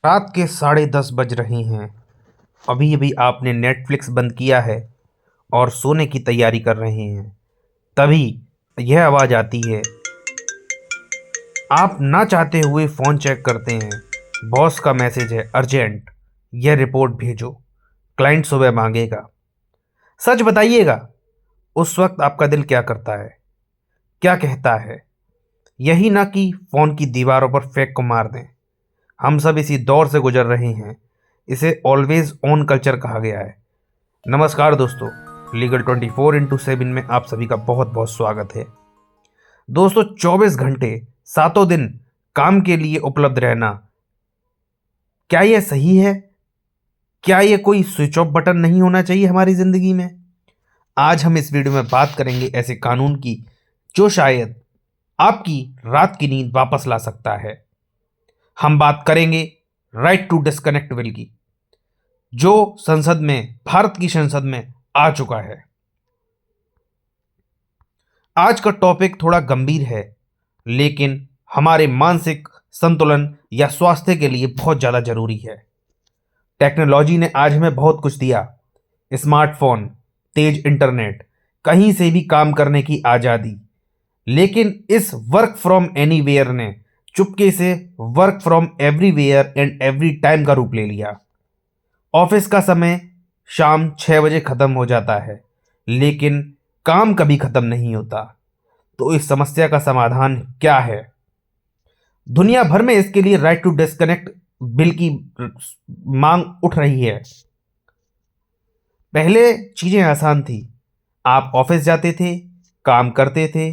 रात के 10:30 बज रहे हैं। अभी अभी आपने नेटफ्लिक्स बंद किया है और सोने की तैयारी कर रहे हैं। तभी यह आवाज़ आती है। आप ना चाहते हुए फ़ोन चेक करते हैं। बॉस का मैसेज है, अर्जेंट, यह रिपोर्ट भेजो, क्लाइंट सुबह मांगेगा। सच बताइएगा, उस वक्त आपका दिल क्या करता है, क्या कहता है? यही ना कि फ़ोन की दीवारों पर फेंक को मार दें। हम सब इसी दौर से गुजर रहे हैं। इसे ऑलवेज ऑन कल्चर कहा गया है। नमस्कार दोस्तों, लीगल 24x7 में आप सभी का बहुत बहुत स्वागत है। दोस्तों, 24 घंटे, सातों दिन काम के लिए उपलब्ध रहना, क्या यह सही है? क्या यह कोई स्विच ऑफ बटन नहीं होना चाहिए हमारी ज़िंदगी में? आज हम इस वीडियो में बात करेंगे ऐसे कानून की जो शायद आपकी रात की नींद वापस ला सकता है। हम बात करेंगे राइट टू डिस्कनेक्ट बिल की, जो संसद में, भारत की संसद में आ चुका है। आज का टॉपिक थोड़ा गंभीर है, लेकिन हमारे मानसिक संतुलन या स्वास्थ्य के लिए बहुत ज़्यादा जरूरी है। टेक्नोलॉजी ने आज हमें बहुत कुछ दिया। स्मार्टफोन, तेज इंटरनेट, कहीं से भी काम करने की आज़ादी। लेकिन इस वर्क फ्रॉम एनीवेयर ने चुपके से work from everywhere and every time का रूप ले लिया। ऑफिस का समय शाम 6 बजे ख़त्म हो जाता है, लेकिन काम कभी ख़त्म नहीं होता। तो इस समस्या का समाधान क्या है? दुनिया भर में इसके लिए राइट टू डिस्कनेक्ट बिल की मांग उठ रही है। पहले चीज़ें आसान थी। आप ऑफिस जाते थे, काम करते थे,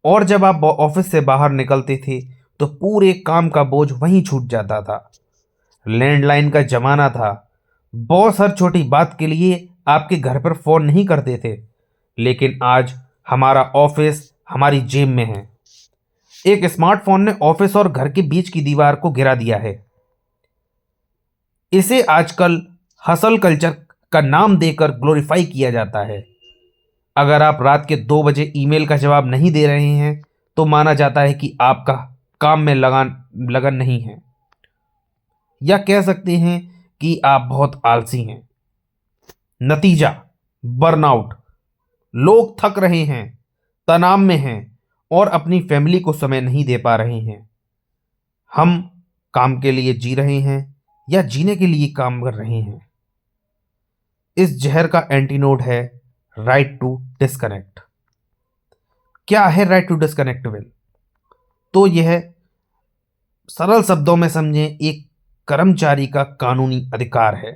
और जब आप ऑफिस से बाहर निकलते थे तो पूरे काम का बोझ वहीं छूट जाता था। लैंडलाइन का ज़माना था। बॉस हर छोटी बात के लिए आपके घर पर फ़ोन नहीं करते थे। लेकिन आज हमारा ऑफिस हमारी जेब में है। एक स्मार्टफोन ने ऑफिस और घर के बीच की दीवार को गिरा दिया है। इसे आजकल हसल कल्चर का नाम देकर ग्लोरीफाई किया जाता है। अगर आप रात के 2 बजे ईमेल का जवाब नहीं दे रहे हैं तो माना जाता है कि आपका काम में लगन नहीं है, या कह सकते हैं कि आप बहुत आलसी हैं। नतीजा, बर्नआउट। लोग थक रहे हैं, तनाव में हैं और अपनी फैमिली को समय नहीं दे पा रहे हैं। हम काम के लिए जी रहे हैं या जीने के लिए काम कर रहे हैं? इस जहर का एंटीनोड है राइट टू डिस्कनेक्ट। क्या है राइट टू डिस्कनेक्ट बिल? तो यह सरल शब्दों में समझें, एक कर्मचारी का कानूनी अधिकार है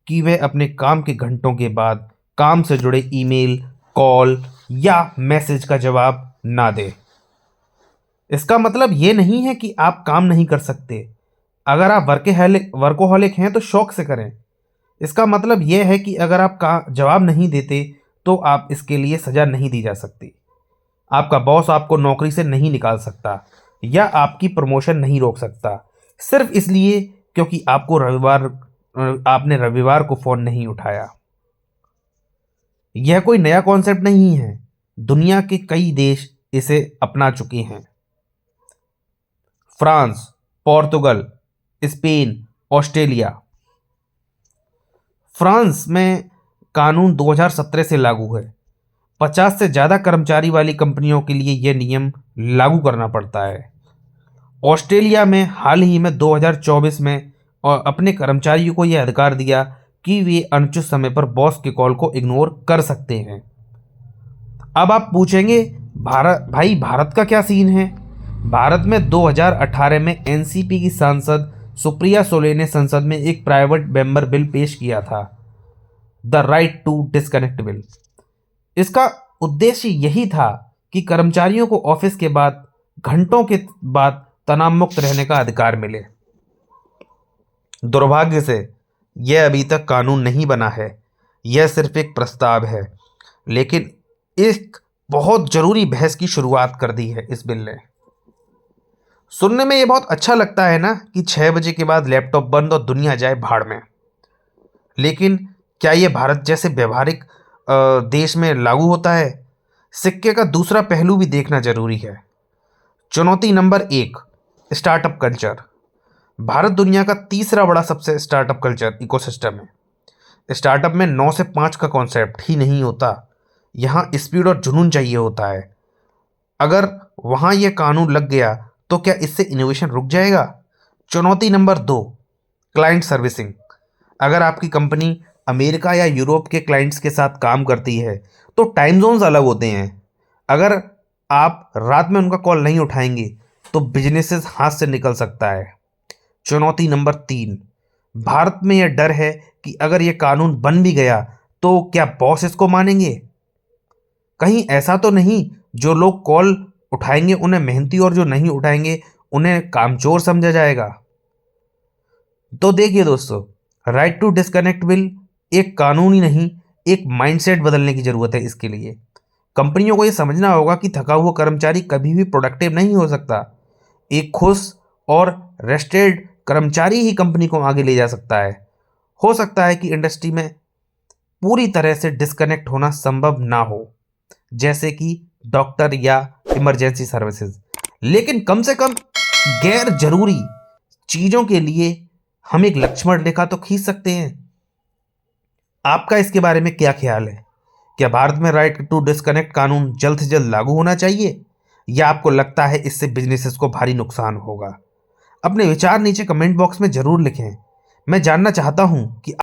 कि वह अपने काम के घंटों के बाद काम से जुड़े ईमेल, कॉल या मैसेज का जवाब ना दे। इसका मतलब ये नहीं है कि आप काम नहीं कर सकते। अगर आप वर्कोहॉलिक हैं तो शौक से करें। इसका मतलब यह है कि अगर आप का जवाब नहीं देते तो आप इसके लिए सज़ा नहीं दी जा सकती। आपका बॉस आपको नौकरी से नहीं निकाल सकता या आपकी प्रमोशन नहीं रोक सकता, सिर्फ इसलिए क्योंकि आपने रविवार को फ़ोन नहीं उठाया। यह कोई नया कॉन्सेप्ट नहीं है। दुनिया के कई देश इसे अपना चुके हैं। France, Portugal, Spain, Australia. France में कानून 2017 से लागू है। 50 से ज़्यादा कर्मचारी वाली कंपनियों के लिए यह नियम लागू करना पड़ता है। ऑस्ट्रेलिया में हाल ही में 2024 में और अपने कर्मचारियों को यह अधिकार दिया कि वे अनुचित समय पर बॉस के कॉल को इग्नोर कर सकते हैं। अब आप पूछेंगे, भारत का क्या सीन है? भारत में 2018 में एनसीपी की सांसद सुप्रिया सुले ने संसद में एक प्राइवेट मेंबर बिल पेश किया था, the right to disconnect bill. इसका उद्देश्य यही था कि कर्मचारियों को ऑफिस के बाद, घंटों के बाद तनाव मुक्त रहने का अधिकार मिले। दुर्भाग्य से यह अभी तक कानून नहीं बना है। यह सिर्फ एक प्रस्ताव है, लेकिन एक बहुत जरूरी बहस की शुरुआत कर दी है इस बिल ने। सुनने में यह बहुत अच्छा लगता है ना कि 6 बजे के बाद लैपटॉप बंद और दुनिया जाए भाड़ में। लेकिन क्या यह भारत जैसे व्यवहारिक देश में लागू होता है? सिक्के का दूसरा पहलू भी देखना जरूरी है। चुनौती नंबर 1, स्टार्टअप कल्चर। भारत दुनिया का तीसरा बड़ा सबसे स्टार्टअप कल्चर इकोसिस्टम है। स्टार्टअप में 9 से 5 का कॉन्सेप्ट ही नहीं होता, यहाँ स्पीड और जुनून चाहिए होता है। अगर वहाँ यह कानून लग गया तो क्या इससे इनोवेशन रुक जाएगा? चुनौती नंबर 2, क्लाइंट सर्विसिंग। अगर आपकी कंपनी अमेरिका या यूरोप के क्लाइंट्स के साथ काम करती है तो टाइम जोन्स अलग होते हैं। अगर आप रात में उनका कॉल नहीं उठाएंगे तो बिजनेसेस हाथ से निकल सकता है। चुनौती नंबर 3, भारत में यह डर है कि अगर यह कानून बन भी गया तो क्या बॉस इसको मानेंगे? कहीं ऐसा तो नहीं जो लोग कॉल उठाएंगे उन्हें मेहनती और जो नहीं उठाएंगे उन्हें कामचोर समझा जाएगा? तो देखिए दोस्तों, राइट टू डिस्कनेक्ट बिल एक कानून ही नहीं, एक माइंडसेट बदलने की ज़रूरत है। इसके लिए कंपनियों को ये समझना होगा कि थका हुआ कर्मचारी कभी भी प्रोडक्टिव नहीं हो सकता। एक खुश और रेस्टेड कर्मचारी ही कंपनी को आगे ले जा सकता है। हो सकता है कि इंडस्ट्री में पूरी तरह से डिस्कनेक्ट होना संभव ना हो, जैसे कि डॉक्टर या इमरजेंसी सर्विसेज, लेकिन कम से कम गैर जरूरी चीज़ों के लिए हम एक लक्ष्मण रेखा तो खींच सकते हैं। आपका इसके बारे में क्या ख्याल है? क्या भारत में राइट टू डिस्कनेक्ट कानून जल्द से जल्द लागू होना चाहिए, या आपको लगता है इससे बिजनेसेस को भारी नुकसान होगा? अपने विचार नीचे कमेंट बॉक्स में ज़रूर लिखें। मैं जानना चाहता हूं कि